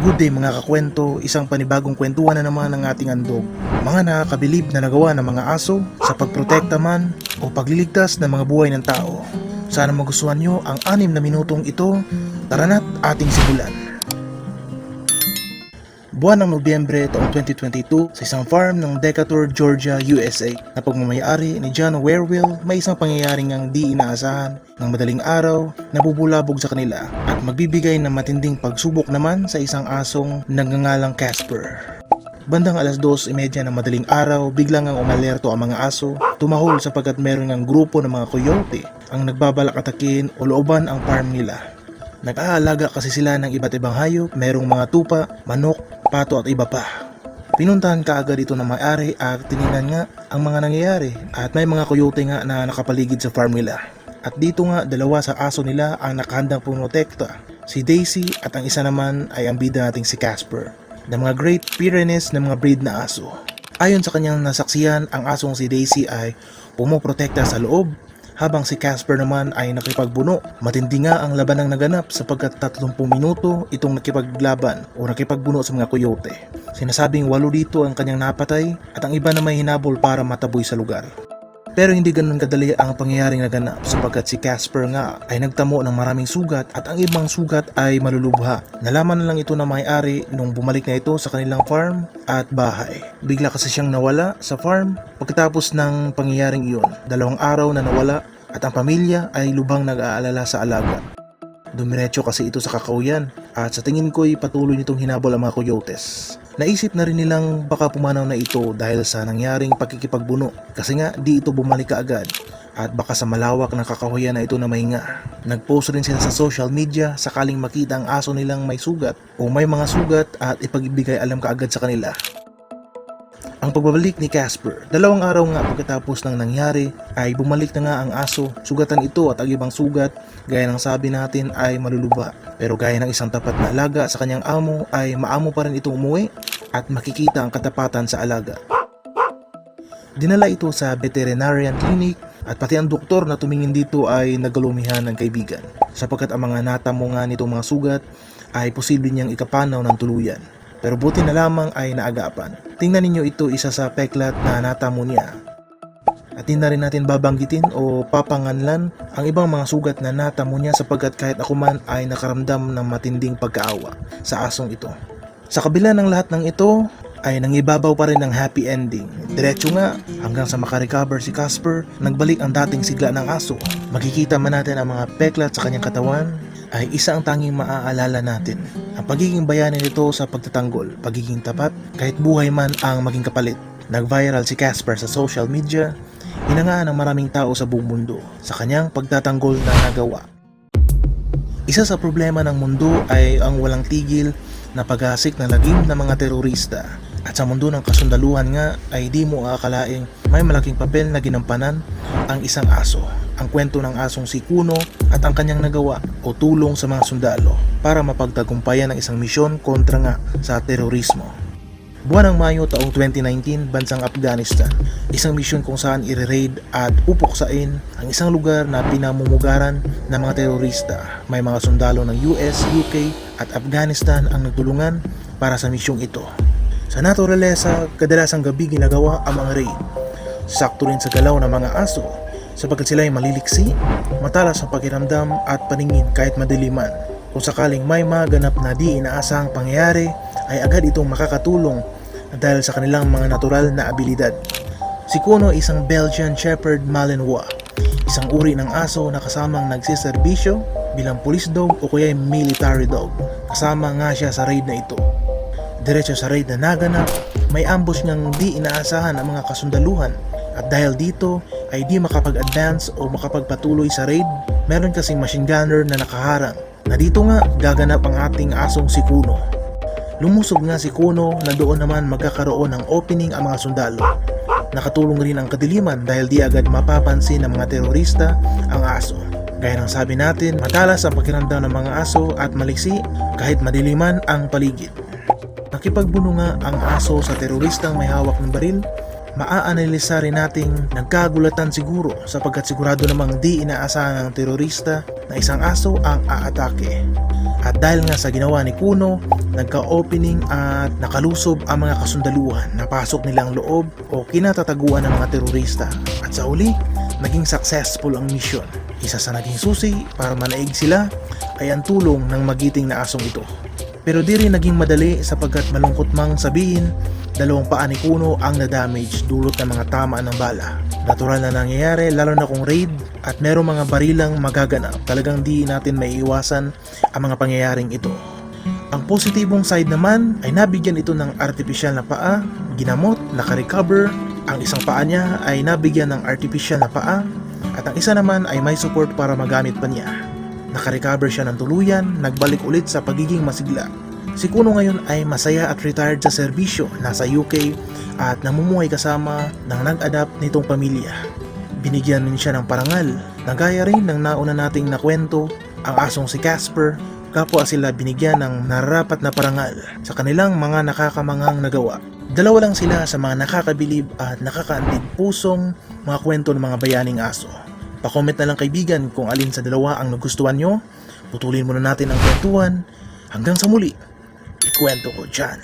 Good day mga kakwento, isang panibagong kwentuhan na naman ng ating andog. Mga nakakabilib na nagawa ng mga aso sa pagprotekta man o pagliligtas ng mga buhay ng tao. Sana magustuhan nyo ang 6 na minutong ito. Tara na't ating simulan. Buwan ng Nobyembre taong 2022 sa isang farm ng Decatur, Georgia, USA na pagmamayari ni John Werwill, may isang pangyayaring ang di inaasahan ng madaling araw na bubulabog sa kanila at magbibigay ng matinding pagsubok naman sa isang asong nagngangalang Casper. Bandang alas 2:30 ng madaling araw, biglang ang umalerto ang mga aso, tumahol sapagkat meron ng grupo ng mga coyote ang nagbabalak atakin o looban ang farm nila. Nag-aalaga kasi sila ng iba't ibang hayop, merong mga tupa, manok, pato at iba pa. Pinuntahan kaagad ito ng may-ari at tiningnan nga ang mga nangyayari at may mga coyote nga na nakapaligid sa farm nila. At dito nga 2 sa aso nila ang nakahandang pumotekta, si Daisy at ang isa naman ay ang bida nating si Casper, na mga Great Pyrenees na mga breed na aso. Ayon sa kanyang nasaksihan, ang asong si Daisy ay pumoprotekta sa loob, habang si Casper naman ay nakipagbuno. Matindi nga ang labanang naganap sapagkat 30 minuto itong nakipaglaban o nakipagbuno sa mga coyote. Sinasabing 8 dito ang kanyang napatay at ang iba na may hinabol para mataboy sa lugar. Pero hindi ganun kadali ang pangyayaring naganap sapagkat si Casper nga ay nagtamo ng maraming sugat at ang ibang sugat ay malulubha. Nalaman na lang ito na may-ari nung bumalik na ito sa kanilang farm at bahay. Bigla kasi siyang nawala sa farm pagkatapos ng pangyayaring iyon. 2 araw na nawala at ang pamilya ay lubhang nag-aalala sa alaga. Dumiretso kasi ito sa kakauyan at sa tingin ko'y patuloy nitong hinabol ang mga coyotes. Naisip na rin nilang baka pumanaw na ito dahil sa nangyaring pakikipagbuno kasi nga di ito bumalik kaagad at baka sa malawak na kakahuyan na ito na mahinga. Nagpost rin sila sa social media sakaling makita ang aso nilang may sugat o may mga sugat at ipagibigay alam kaagad sa kanila. Ang pagbabalik ni Casper, 2 araw nga pagkatapos ng nangyari ay bumalik na nga ang aso. Sugatan ito at ang ibang sugat gaya ng sabi natin ay malulubha. Pero gaya ng isang tapat na alaga sa kanyang amo ay maamo pa rin itong umuwi at makikita ang katapatan sa alaga. Dinala ito sa veterinarian clinic at pati ang doktor na tumingin dito ay nagalumihan ng kaibigan sapagkat ang mga natamo nga nitong mga sugat ay posible niyang ikapanaw ng tuluyan. Pero buti na lamang ay naagapan. Tingnan ninyo ito, isa sa peklat na natamo niya. At hindi na rin natin babanggitin o papanganlan ang ibang mga sugat na natamo niya sapagkat kahit ako man ay nakaramdam ng matinding pagkaawa sa asong ito. Sa kabila ng lahat ng ito ay nangibabaw pa rin ng happy ending. Diretso nga hanggang sa makarecover si Casper, nagbalik ang dating sigla ng aso. Makikita man natin ang mga peklat sa kanyang katawan ay isa ang tanging maaalala natin. Ang pagiging bayani nito sa pagtatanggol, pagiging tapat, kahit buhay man ang maging kapalit. Nag-viral si Casper sa social media, hinangaan ng maraming tao sa buong mundo sa kanyang pagtatanggol na nagawa. Isa sa problema ng mundo ay ang walang tigil na paghasik ng lagim ng mga terorista. At sa mundo ng kasundaluhan nga ay di mo aakalaing may malaking papel na ginampanan ang isang aso. Ang kwento ng asong si Kuno at ang kanyang nagawa o tulong sa mga sundalo para mapagtagumpayan ang isang misyon kontra nga sa terorismo. Buwan ng Mayo taong 2019, bansang Afghanistan, isang misyon kung saan i-raid at pupuksain ang isang lugar na pinamumugaran ng mga terorista. May mga sundalo ng US, UK at Afghanistan ang nagtulungan para sa misyong ito. Sa naturalesa, kadalasang gabi ginagawa ang mga raid. Sakto rin sa galaw ng mga aso sapagkat sila ay maliliksi, matalas ang pakiramdam at paningin kahit madiliman. Kung sakaling may maganap na di inaasahang pangyayari, ay agad itong makakatulong dahil sa kanilang mga natural na abilidad. Si Kuno ay isang Belgian Shepherd Malinois, isang uri ng aso na kasamang nagsiserbisyo bilang police dog o kaya military dog. Kasama nga siya sa raid na ito. Diretso sa raid na naganap, may ambush niyang di inaasahan ang mga kasundaluhan at dahil dito ay di makapag-advance o makapagpatuloy sa raid. Meron kasing machine gunner na nakaharang na dito nga gaganap ang ating asong si Kuno. Lumusog nga si Kuno na doon naman magkakaroon ng opening ang mga sundalo. Nakatulong rin ang kadiliman dahil di agad mapapansin ng mga terorista ang aso. Gaya ng sabi natin, matalas ang pakiramdam ng mga aso at maliksi kahit madiliman ang paligid. Nakipagbuno nga ang aso sa teroristang may hawak ng baril. Maaanalisa rin nating nagkagulatan siguro sapagkat sigurado namang di inaasahan ng terorista na isang aso ang aatake. At dahil nga sa ginawa ni Kuno, nagka-opening at nakalusob ang mga kasundaluhan. Napasok nilang loob o kinatataguan ng mga terorista. At sa huli, naging successful ang mission. Isa sa naging susi para manaig sila ay ang tulong ng magiting na asong ito. Pero di rin naging madali sapagkat malungkot mang sabihin, dalawang paa ni Kuno ang na-damage dulot ng mga tamaan ng bala. Natural na nangyayari lalo na kung raid at merong mga barilang magaganap. Talagang di natin maiiwasan ang mga pangyayaring ito. Ang positibong side naman ay nabigyan ito ng artificial na paa, ginamot, naka-recover. Ang isang paa niya ay nabigyan ng artificial na paa at ang isa naman ay may support para magamit pa niya. Naka-recover siya ng tuluyan, nagbalik ulit sa pagiging masigla. Si Kuno ngayon ay masaya at retired sa serbisyo, nasa UK at namumuhay kasama ng nag-adapt nitong pamilya. Binigyan din siya ng parangal, na gaya rin ng nauna nating nakwento, ang asong si Casper, kapwa sila binigyan ng nararapat na parangal sa kanilang mga nakakamanghang nagawa. Dalawa lang sila sa mga nakakabilib at nakakaantig pusong mga kwento ng mga bayaning aso. Pa-comment na lang kaibigan kung alin sa dalawa ang nagustuhan nyo. Putulin muna natin ang kwentuhan. Hanggang sa muli, ikwento ko dyan.